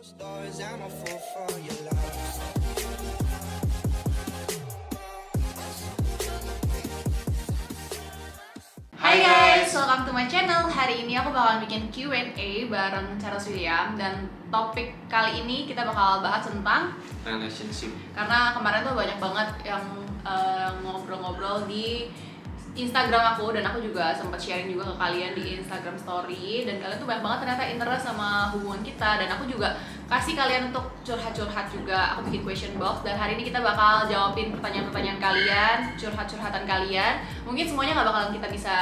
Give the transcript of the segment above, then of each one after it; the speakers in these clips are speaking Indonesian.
Stars, I'm a fool for your love. Hai guys, welcome to my channel. Hari ini aku bakalan bikin Q&A bareng Charles William. Dan topik kali ini kita bakal bahas tentang relationship. karena kemarin tuh banyak banget yang ngobrol-ngobrol di Instagram aku, dan aku juga sempat sharing juga ke kalian di Instagram story. Dan kalian tuh banyak banget ternyata interest sama hubungan kita, dan aku juga kasih kalian untuk curhat-curhat juga. Aku bikin question box, dan hari ini kita bakal jawabin pertanyaan-pertanyaan kalian, curhat-curhatan kalian. Mungkin semuanya nggak bakalan kita bisa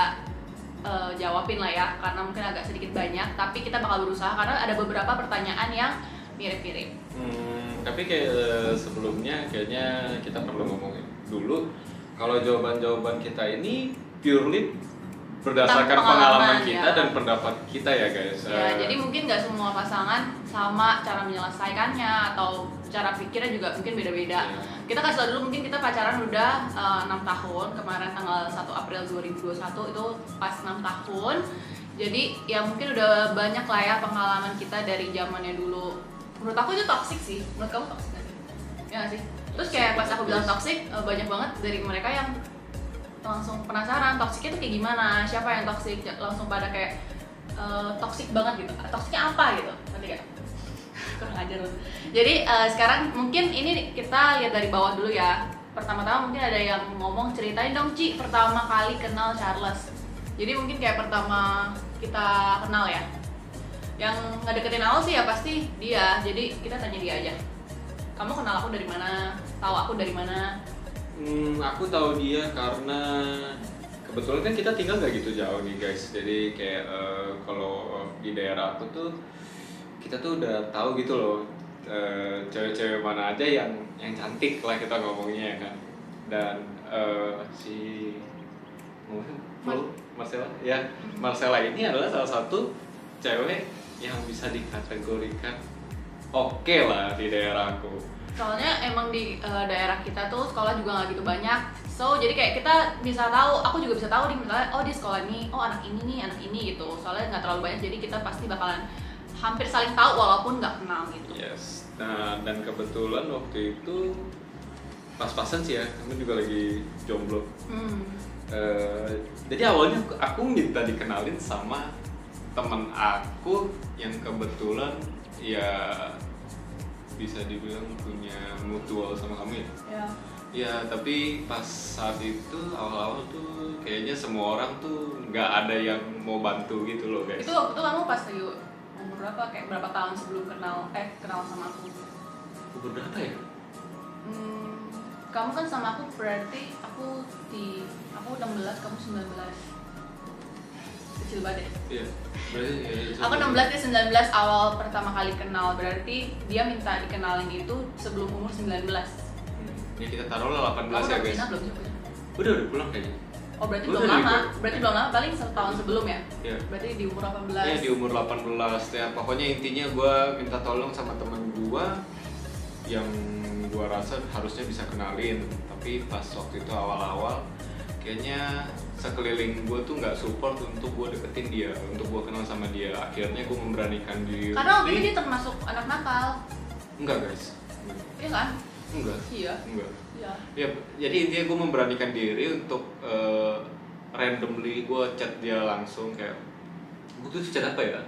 jawabin lah ya, karena mungkin agak sedikit banyak, tapi kita bakal berusaha karena ada beberapa pertanyaan yang mirip-mirip. Tapi kayak sebelumnya kayaknya kita perlu ngomongin dulu kalau jawaban-jawaban kita ini purely berdasarkan pengalaman kita ya. dan pendapat kita ya guys. Ya, jadi mungkin nggak semua pasangan sama cara menyelesaikannya atau cara pikirnya juga mungkin beda-beda. Ya. Kita kasih tau dulu, mungkin kita pacaran udah 6 tahun, kemarin tanggal 1 April 2021 itu pas 6 tahun. Jadi ya mungkin udah banyak lah ya pengalaman kita dari zamannya dulu. Menurut aku itu toxic sih. Menurut kamu toxic nggak sih? Ya nggak sih? Terus kayak pas aku bilang toxic, banyak banget dari mereka yang langsung penasaran toksiknya tuh kayak gimana, siapa yang toksik, langsung pada kayak toksik banget gitu, toksiknya apa gitu, nanti kan kurang ajar loh. Jadi sekarang mungkin ini kita lihat dari bawah dulu ya. Pertama-tama mungkin ada yang ngomong, ceritain dong Ci pertama kali kenal Charles. Jadi mungkin kayak pertama kita kenal ya, yang ngedeketin awal sih ya pasti dia. Jadi kita tanya dia aja, kamu kenal aku dari mana, tahu aku dari mana? Aku tahu dia karena kebetulan kan kita tinggal nggak gitu jauh nih guys. Jadi kayak kalau di daerah aku tuh kita tuh udah tahu gitu loh cewek-cewek mana aja yang cantik lah kita ngomongnya ya kan. Dan si Marcella ya, Marcella ini adalah salah satu cewek yang bisa dikategorikan oke lah di daerahku. Soalnya emang di daerah kita tuh sekolah juga nggak gitu banyak, so jadi kayak kita bisa tahu, aku juga bisa tahu nih misalnya, oh di sekolah ini, oh anak ini nih, anak ini gitu. Soalnya nggak terlalu banyak, jadi kita pasti bakalan hampir saling tahu walaupun nggak kenal gitu. Yes. Nah, dan kebetulan waktu itu pas-pasan sih ya, kami juga lagi jomblo. Jadi awalnya aku minta dikenalin sama teman aku yang kebetulan ya bisa dibilang punya mutual sama kamu ya? Ya. Ya, tapi pas saat itu awal-awal tuh kayaknya semua orang tuh nggak ada yang mau bantu gitu loh guys. Itu waktu itu kamu pas lagi umur berapa? Kayak berapa tahun sebelum kenal sama aku? Umur berapa ya? Kamu kan sama aku berarti aku 16, kamu 19. Kecil banget ya? Iya, berarti ya, Aku 16 ke 19 awal pertama kali kenal, berarti dia minta dikenalin itu sebelum umur 19. Ya kita taruhlah 18 ya guys. Kamu belum? Udah pulang kayaknya. Oh berarti Udah belum lama, libur. berarti belum lama, paling 1 tahun sebelum ya? Iya. Berarti di umur 18. Ya di umur 18 ya, pokoknya intinya gue minta tolong sama teman gue yang gue rasa harusnya bisa kenalin, tapi pas waktu itu awal-awal kayaknya sekeliling gue tuh nggak support untuk gue deketin dia, untuk gue kenal sama dia. Akhirnya gue memberanikan diri. Karena waktu itu dia termasuk anak nakal. Enggak guys. Iya kan? Enggak. Iya. Enggak. Iya. Ya, jadi intinya gue memberanikan diri untuk randomly gue chat dia langsung kayak, gue tuh chat apa ya?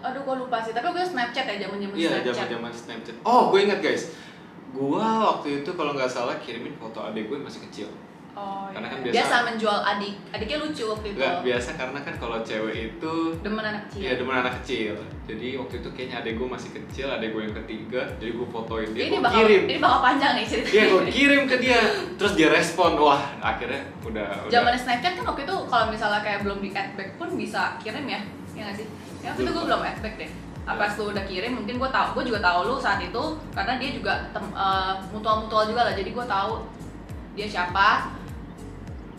Aduh gue lupa sih, tapi gue Snapchat ya, zaman-zaman Iya, Snapchat. zaman-zaman Snapchat. Oh, gue ingat guys. Gue waktu itu kalau nggak salah kirimin foto adik gue masih kecil. Oh, Karena iya. kan Biasa menjual adiknya lucu waktu itu. Nggak biasa karena kan kalau cewek itu Demen anak kecil. iya demen anak kecil. Jadi waktu itu kayaknya adik gue masih kecil, adik gue yang ketiga. Jadi gue fotoin dia, gue kirim. Ini bakal panjang nih ceritanya. Iya, gue kirim ke dia. Terus dia respon, wah akhirnya udah. Zaman Snapchat kan waktu itu kalau misalnya kayak belum di add back pun bisa kirim ya, ya nggak sih? Ya waktu itu gue belum add back deh. Pas lu udah kirim, mungkin gue juga tahu lu saat itu karena dia juga mutual juga lah. Jadi gue tahu dia siapa.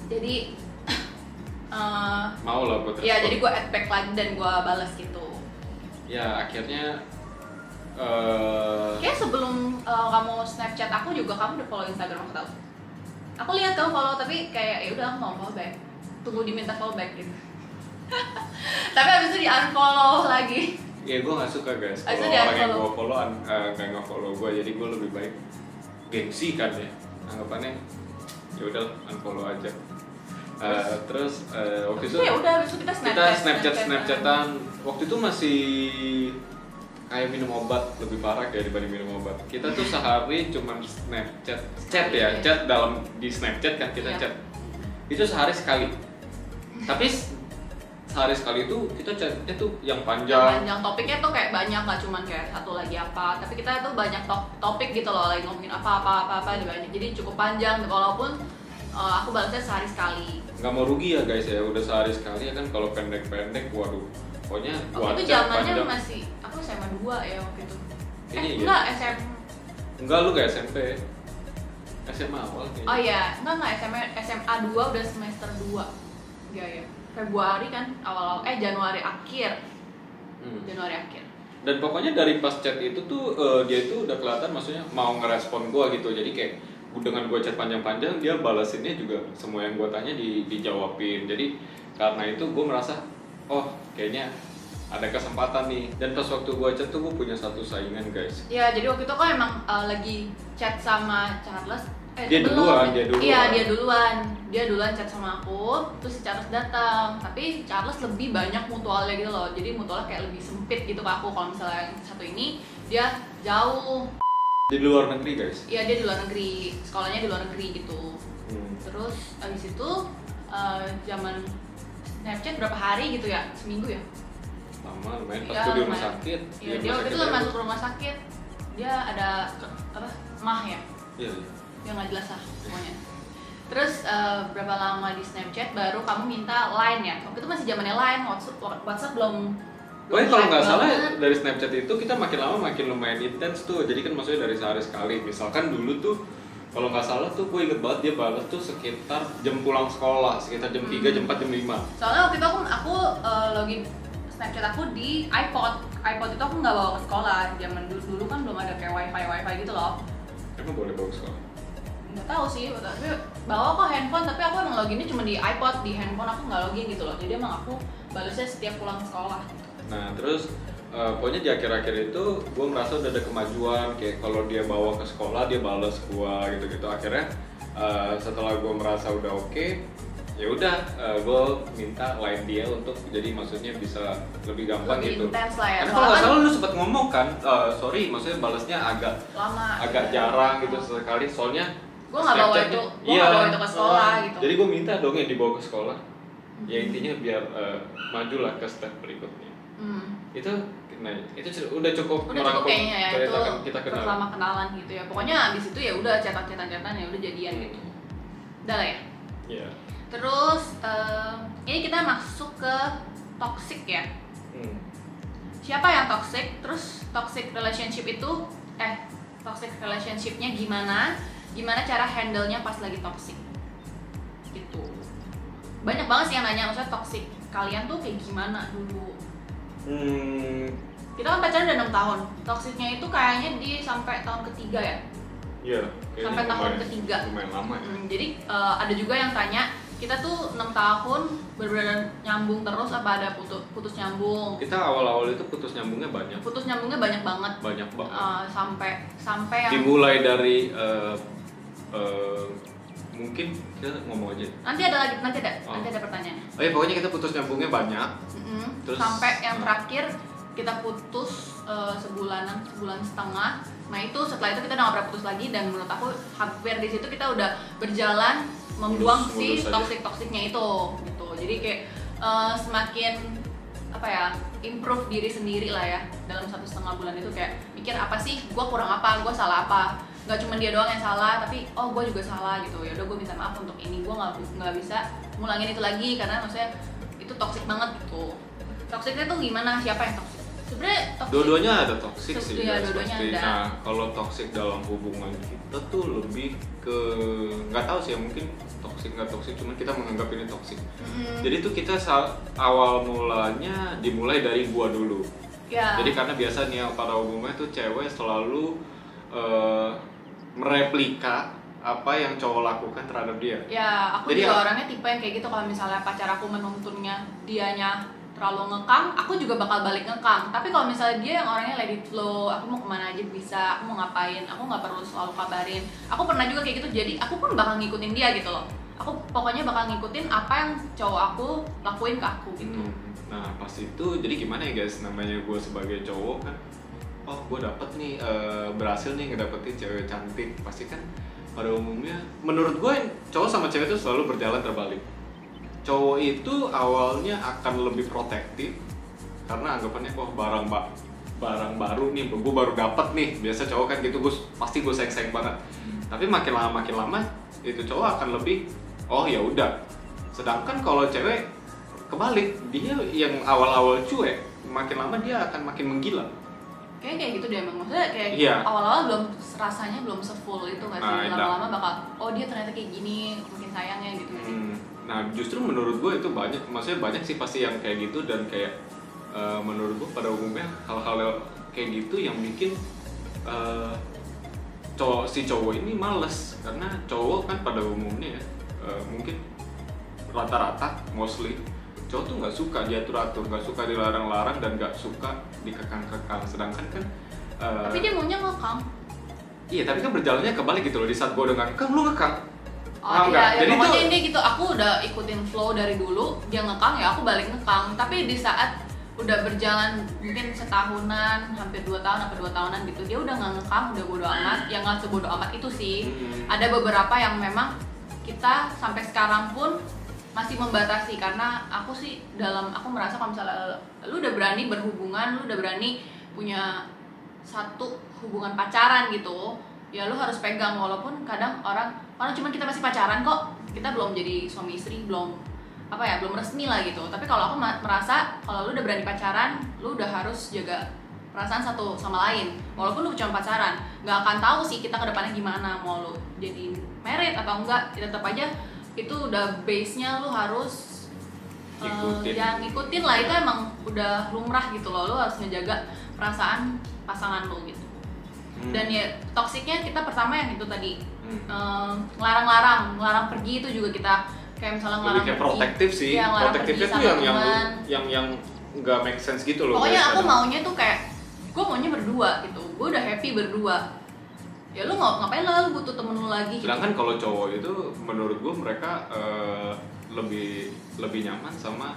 Jadi mau lah buat respon. ya jadi gue add back lagi dan gue balas gitu. Ya akhirnya Kayak sebelum kamu Snapchat aku juga kamu udah follow Instagram aku tahu. Aku lihat kamu follow tapi kayak ya udah aku mau follow back. Tunggu diminta follow back gitu. Tapi abis itu di unfollow lagi. Ya gue nggak suka guys. Abis Kalau itu orang yang di-unfollow. gue follow nggak nge-follow gue, jadi gue lebih baik gengsi kan ya. Anggapannya ya udah unfollow aja. Terus waktu itu ya udah, besok kita Snapchatan. Waktu itu masih kayak minum obat, lebih parah kayak dibanding minum obat. Kita tuh sehari cuman chat dalam di Snapchat kan kita Iya. chat. Itu sehari sekali. Tapi sehari sekali itu kita chatnya tuh yang panjang. Yang topiknya tuh kayak banyak, nggak cuman kayak satu lagi apa, tapi kita tuh banyak topik gitu loh, lagi ngomongin apa banyak, jadi cukup panjang walaupun aku balasnya sehari sekali. Nggak mau rugi ya guys ya, udah sehari sekali ya kan. Kalau pendek-pendek waduh pokoknya Waktu itu chat zamannya panjang. masih aku SMA 2 ya waktu itu. Iya. Enggak Enggak, lu gak SMP, SMA awal kayaknya. Oh iya, enggak SMA 2 udah semester 2. Enggak ya. Februari kan awal Januari akhir. Januari akhir. Dan pokoknya dari pas chat itu tuh dia itu udah kelihatan maksudnya mau ngerespon gua gitu. Jadi kayak dengan gua chat panjang-panjang dia balasinnya juga semua yang gua tanya dijawabin. Jadi karena itu gua merasa oh kayaknya ada kesempatan nih. Dan pas waktu gua chat tuh gua punya satu saingan guys. Ya, jadi waktu itu kan emang lagi chat sama Charles. Dia belum. duluan. Iya, dia duluan chat sama aku, terus si Charles datang. Tapi Charles lebih banyak mutualnya gitu loh. Jadi mutualnya kayak lebih sempit gitu ke aku. Kalau misalnya yang satu ini dia jauh. Di luar negeri guys. Iya, dia di luar negeri. Sekolahnya di luar negeri gitu. Terus abis itu zaman Snapchat berapa hari gitu ya? Seminggu ya? Lama lumayan pas Iya, gua di rumah lumayan. sakit. Iya, dia waktu itu masuk rumah sakit. Dia ada mah ya? Iya. Ya nggak jelas lah semuanya. Terus berapa lama di Snapchat baru kamu minta Line ya? Waktu itu masih zamannya Line, WhatsApp belum. Pokoknya kalau nggak salah banget. dari Snapchat itu kita makin lama makin lumayan intens tuh. Jadi kan maksudnya dari sehari sekali. Misalkan dulu tuh kalau nggak salah tuh gue inget banget dia balas tuh sekitar jam pulang sekolah, sekitar jam 3, jam 4, jam 5. Soalnya waktu itu aku login Snapchat aku di iPod. iPod itu aku nggak bawa ke sekolah. Zaman dulu kan belum ada kayak wifi gitu loh. Emang boleh bawa ke sekolah? Nggak tahu sih, tapi bawa kok handphone, tapi aku emang loginnya cuma di iPod, di handphone aku nggak login gitu loh. Jadi emang aku balasnya setiap pulang sekolah. Nah terus pokoknya di akhir-akhir itu gue merasa udah ada kemajuan. Kayak kalau dia bawa ke sekolah dia balas gue gitu-gitu. Akhirnya setelah gue merasa udah oke, ya udah gue minta line dia untuk jadi maksudnya bisa lebih gampang Lebih gitu. intens lah ya. Karena kalau nggak Soalnya salah lu sempat ngomong kan, sorry maksudnya balasnya agak jarang gitu sekali. Soalnya gue nggak bawa Snapchat-nya- itu, gue nggak bawa itu ke sekolah gitu. Jadi gue minta dong ya dibawa ke sekolah. Ya intinya biar maju lah ke step berikutnya. Itu udah cukup merangkum kayaknya ya, itu cerita kita kenal. pertama kenalan gitu ya. Pokoknya abis itu ya udah cetan ya udah jadian gitu. Udah lah ya. Iya. Terus ini kita masuk ke toxic ya. Siapa yang toxic? Terus toxic relationship itu toxic relationshipnya gimana? Gimana cara handle-nya pas lagi toxic? Gitu. Banyak banget sih yang nanya, maksudnya toxic kalian tuh kayak gimana dulu? Kita kan pacaran udah 6 tahun. Toxicnya itu kayaknya sampai tahun ketiga ya. Iya. Sampai tahun ketiga. Lumayan lama ya. Jadi ada juga yang tanya, kita tuh 6 tahun bener-bener nyambung terus apa ada putus nyambung? Kita awal-awal itu putus nyambungnya banyak. Putus nyambungnya banyak banget. Banyak banget. Sampai yang Dimulai dari mungkin kita ngomong aja. nanti ada pertanyaan. Oh ya pokoknya kita putus nyambungnya banyak. Terus, sampai yang terakhir kita putus sebulan setengah. Nah itu setelah itu kita udah nggak pernah putus lagi, dan menurut aku hampir di situ kita udah berjalan membuang si toksiknya itu gitu. Jadi kayak semakin improve diri sendiri lah ya dalam 1,5 bulan itu. Kayak mikir apa sih, gue kurang apa, gue salah apa. Gak cuma dia doang yang salah, tapi gue juga salah gitu. Ya udah gue minta maaf untuk ini, gue nggak bisa ngulangin itu lagi karena maksudnya itu toksik banget gitu. Toksiknya tuh gimana? Siapa yang toksik? Sebenarnya toksik. Dua-duanya ada toksik sih. Iya, dua-duanya pasti. ada. Nah, kalau toksik dalam hubungan kita tuh lebih ke nggak tahu sih ya, mungkin toksik nggak toksik, cuman kita menganggap ini toksik. Jadi tuh kita awal mulanya dimulai dari gua dulu. Ya. Jadi karena biasa nih para umumnya tuh cewek selalu mereplika apa yang cowok lakukan terhadap dia. Ya, aku Jadi juga orangnya tipe yang kayak gitu. Kalau misalnya pacar aku menuntunnya dianya terlalu ngekang, aku juga bakal balik ngekang. Tapi kalau misalnya dia yang orangnya let it flow, aku mau kemana aja bisa, aku mau ngapain, aku nggak perlu selalu kabarin. Aku pernah juga kayak gitu, jadi aku pun bakal ngikutin dia gitu loh. Aku pokoknya bakal ngikutin apa yang cowok aku lakuin ke aku gitu. Nah pas itu jadi gimana ya guys, namanya gue sebagai cowok kan, oh gue dapet nih berhasil nih ngedapetin cewek cantik, pasti kan pada umumnya menurut gue cowok sama cewek itu selalu berjalan terbalik. Cowok itu awalnya akan lebih protektif karena anggapannya barang baru nih, gue baru dapet nih, biasa cowok kan gitu, pasti gue sayang banget. Tapi makin lama itu cowok akan lebih oh ya udah. Sedangkan kalau cewek kebalik, dia yang awal-awal cuek, makin lama dia akan makin menggila. Kayak gitu deh emang, maksudnya kayak awal-awal rasanya belum sefull itu nggak sih, lama-lama bakal oh dia ternyata kayak gini, makin sayangnya gitu nggak sih. Nah justru menurut gue itu maksudnya banyak sih pasti yang kayak gitu, dan kayak menurut gue pada umumnya hal-hal kayak gitu yang bikin si cowok ini males, karena cowok kan pada umumnya ya mungkin rata-rata mostly cowok tuh nggak suka diatur-atur, nggak suka dilarang-larang, dan nggak suka dikekang-kekang. Sedangkan kan tapi dia maunya ngekang. Iya, tapi kan berjalannya kebalik gitu loh. Di saat gue udah ngekang, lu ngekang. Oh iya, jadi pokoknya ini gitu, aku udah ikutin flow dari dulu, dia ngekang ya aku balik ngekang. Tapi di saat udah berjalan mungkin setahunan, hampir 2 tahun apa 2 tahunan gitu, dia udah nggak ngekang, udah bodo amat. Yang nggak sebodo amat itu sih, ada beberapa yang memang kita sampai sekarang pun masih membatasi, karena aku merasa kalau misalnya lu udah berani berhubungan, lu udah berani punya satu hubungan pacaran gitu, ya lu harus pegang. Walaupun kadang orang cuma kita masih pacaran kok, kita belum jadi suami istri, belum resmi lah gitu. Tapi kalau aku merasa kalau lu udah berani pacaran, lu udah harus jaga perasaan satu sama lain. Walaupun lu cuma pacaran, nggak akan tahu sih kita ke depannya gimana, mau lu jadi married atau enggak, tetap aja itu udah base-nya lu harus ngikutin lah. Itu emang udah lumrah gitu loh, lu harus ngejaga perasaan pasangan lu gitu. Dan ya toksiknya kita pertama yang itu tadi, ngelarang pergi itu juga kita kayak misalnya ngelarang kayak pergi, protektif sih. Ya, protektifnya tuh yang nggak make sense gitu loh. Pokoknya aku maunya tuh kayak gue maunya berdua gitu, gue udah happy berdua. Ya lu ngapain lah, lu butuh temen lu lagi. Sedangkan kalau cowok itu menurut gue mereka lebih nyaman sama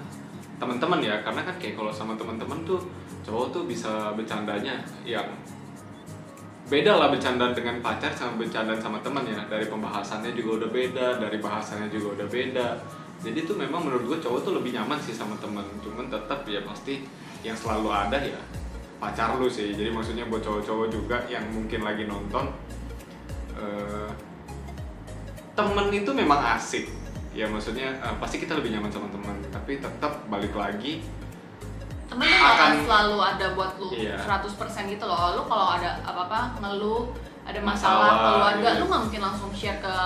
teman-teman ya, karena kan kayak kalau sama teman-teman tuh cowok tuh bisa bercandanya yang beda lah, bercanda dengan pacar sama bercanda sama teman ya, dari pembahasannya juga udah beda, dari bahasanya juga udah beda. Jadi tuh memang menurut gue cowok tuh lebih nyaman sih sama teman, cuman tetap ya pasti yang selalu ada ya pacar lu sih. Jadi maksudnya buat cowok-cowok juga yang mungkin lagi nonton, temen itu memang asik ya, maksudnya pasti kita lebih nyaman sama teman, tapi tetap balik lagi temen tuh akan selalu ada buat lu, 100% gitu loh. Lu kalau ada apa-apa ngeluh, ada masalah keluarga, lu nggak mungkin langsung share ke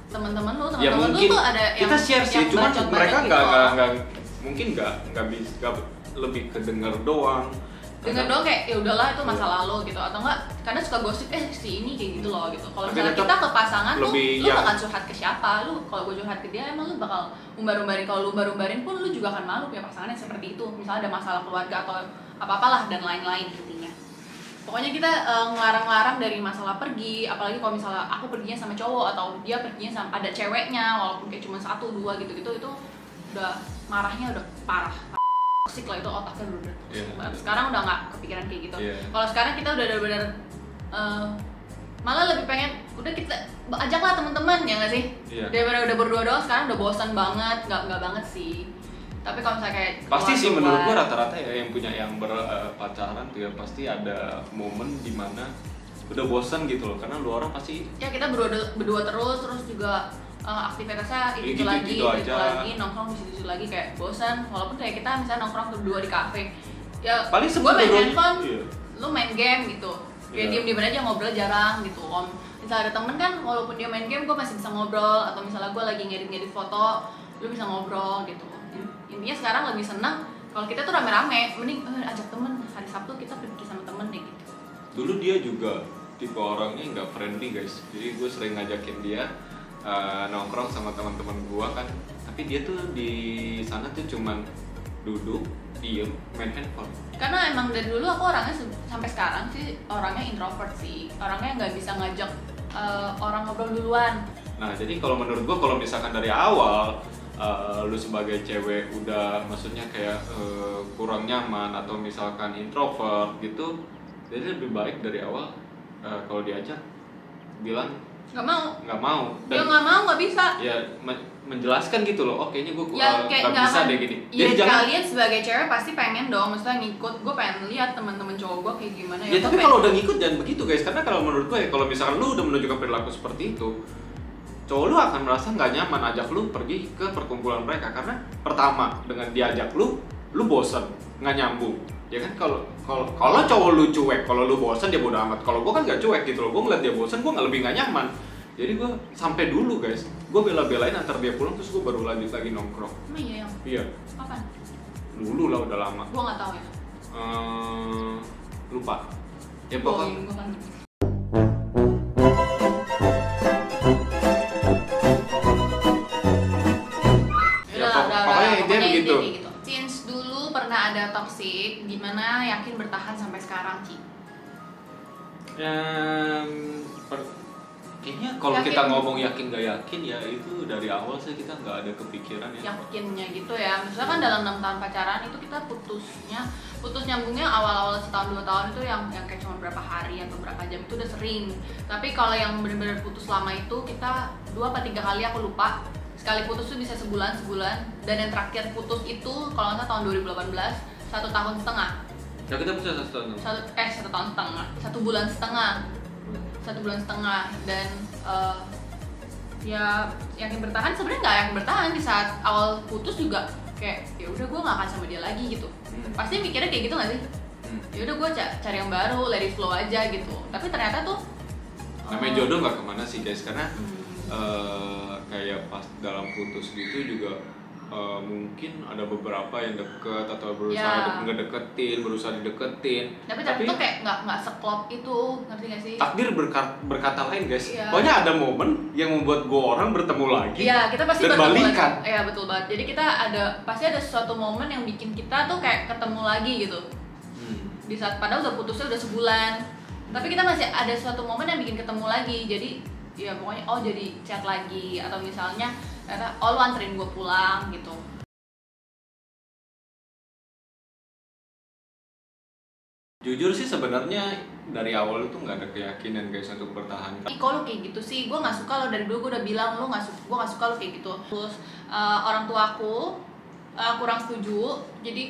teman-teman lu. Teman-teman lu tuh ada yang kita share sih, cuma mereka nggak mungkin nggak bisa, lebih kedenger doang. Dengar doang kayak ya udahlah itu masa lalu gitu, atau enggak karena suka gosip si ini kayak gitu loh gitu. Kalau misalnya kita ke pasangan lu bakal curhat ke siapa? Lu kalau gue curhat ke dia emang lu bakal umbar-umbarin. Kalau lu umbar-umbarin pun lu juga akan malu punya pasangan yang seperti itu. Misalnya ada masalah keluarga atau apa-apalah dan lain-lain intinya. Pokoknya kita ngelarang-larang dari masalah pergi, apalagi kalau misalnya aku perginya sama cowok atau dia perginya sama ada ceweknya, walaupun kayak cuma 1, 2 gitu-gitu, itu udah marahnya udah parah. Toksik lah itu, otaknya udah toksik banget. Sekarang udah nggak kepikiran kayak gitu. Kalau sekarang kita udah benar-benar malah lebih pengen udah kita ajaklah teman-teman ya nggak sih, daripada udah berdua doang. Sekarang udah bosan banget, nggak banget sih. Tapi kalau misalnya kayak pasti sih menurut gua rata-rata ya yang berpacaran tuh ya pasti ada momen dimana udah bosan gitu loh, karena lu orang pasti ya kita berdua terus juga aktivitasnya itu lagi, nongkrong di situ lagi kayak bosan. Walaupun kayak kita misalnya nongkrong berdua di kafe, ya paling gue main handphone, lu main game gitu, kayak diem-diem aja ngobrol jarang gitu. Misalnya ada temen kan, walaupun dia main game gue masih bisa ngobrol, atau misalnya gue lagi ngedit foto, lu bisa ngobrol gitu. Intinya sekarang lebih senang kalau kita tuh rame-rame, mending ajak temen, hari Sabtu kita pergi sama temen deh gitu. Dulu dia juga tipe orangnya nggak friendly guys, jadi gue sering ngajakin dia nongkrong sama teman-teman gua kan, tapi dia tuh di sana tuh cuman duduk, diem, main handphone. Karena emang dari dulu aku orangnya sampai sekarang sih orangnya introvert sih, orangnya nggak bisa ngajak orang ngobrol duluan. Nah jadi kalau menurut gua kalau misalkan dari awal lu sebagai cewek udah maksudnya kayak kurang nyaman atau misalkan introvert gitu, jadi lebih baik dari awal kalau diajak bilang Nggak mau. dan Dia nggak mau, nggak bisa. ya menjelaskan gitu loh, oh kayaknya gue Ya kayak nggak bisa akan- deh gini. Ya Jadi jangan. kalian sebagai cewek pasti pengen dong, maksudnya ngikut. Gue pengen lihat teman-teman cowok gue kayak gimana Ya gua tapi pengen- kalau udah ngikut jangan begitu guys, karena kalau menurut gue ya, kalau misalkan lu udah menunjukkan perilaku seperti itu, cowok lu akan merasa nggak nyaman ajak lu pergi ke perkumpulan mereka, karena pertama dengan diajak lu bosen, nggak nyambung. Ya kan kalau cowok lu cuek, kalau lu bosen dia bodo amat. Kalau gue kan nggak cuek gitu loh, gue ngeliat dia bosen, gue nggak lebih nggak nyaman. Jadi gue sampai dulu guys, gue bela-belain antar dia pulang terus gue baru lanjut lagi nongkrong. Emang iya yang Iya, apa? dulu lah udah lama. Gue nggak tahu ya. Lupa. Ya pokoknya. Gue kan. Ya, pokoknya intinya begitu. gitu. Since dulu pernah ada toxic, gimana yakin bertahan sampai sekarang, Ci? Kayaknya kalau Yakin. kita ngomong yakin gak yakin ya itu dari awal sih kita nggak ada kepikiran ya. Yakinnya gitu ya. Misalnya kan dalam 6 tahun pacaran itu kita putus nyambungnya awal-awal setahun 2 tahun itu yang kayak cuma berapa hari atau berapa jam itu udah sering. Tapi kalau yang benar-benar putus lama itu kita 2 apa 3 kali aku lupa. Sekali putus tuh bisa sebulan dan yang terakhir putus itu kalau nggak salah tahun 2018 1 tahun setengah. Ya kita bisa 1 tahun. 1 tahun setengah, 1 bulan setengah. 1 bulan setengah dan ya yakin bertahan sebenarnya nggak yakin bertahan di saat awal putus juga kayak ya udah gue nggak akan sama dia lagi gitu. Pasti mikirnya kayak gitu nggak sih? Ya udah gue cari yang baru, let it flow aja gitu. Tapi ternyata tuh Namanya jodoh nggak kemana sih guys, karena kayak pas dalam putus gitu juga mungkin ada beberapa yang deket atau berusaha Ya. ngedeketin, berusaha dideketin. tapi tuh kayak nggak seklop itu, ngerti gak sih? Takdir berkata lain guys. Iya. Pokoknya ada momen yang membuat gua orang bertemu lagi. Iya, kita pasti dan bertemu balikan. lagi. Iya, betul banget. Jadi kita pasti ada suatu momen yang bikin kita tuh kayak ketemu lagi gitu. Di saat padahal udah putusnya udah sebulan. Tapi kita masih ada suatu momen yang bikin ketemu lagi. Jadi ya pokoknya jadi chat lagi atau misalnya kata lu anterin gue pulang gitu. Jujur sih sebenarnya dari awal itu nggak ada keyakinan guys untuk bertahan. Ih, kok lu kayak gitu sih? Gue nggak suka lo dari dulu. Gue udah bilang gue nggak suka lo kayak gitu. Terus orang tua aku kurang setuju. Jadi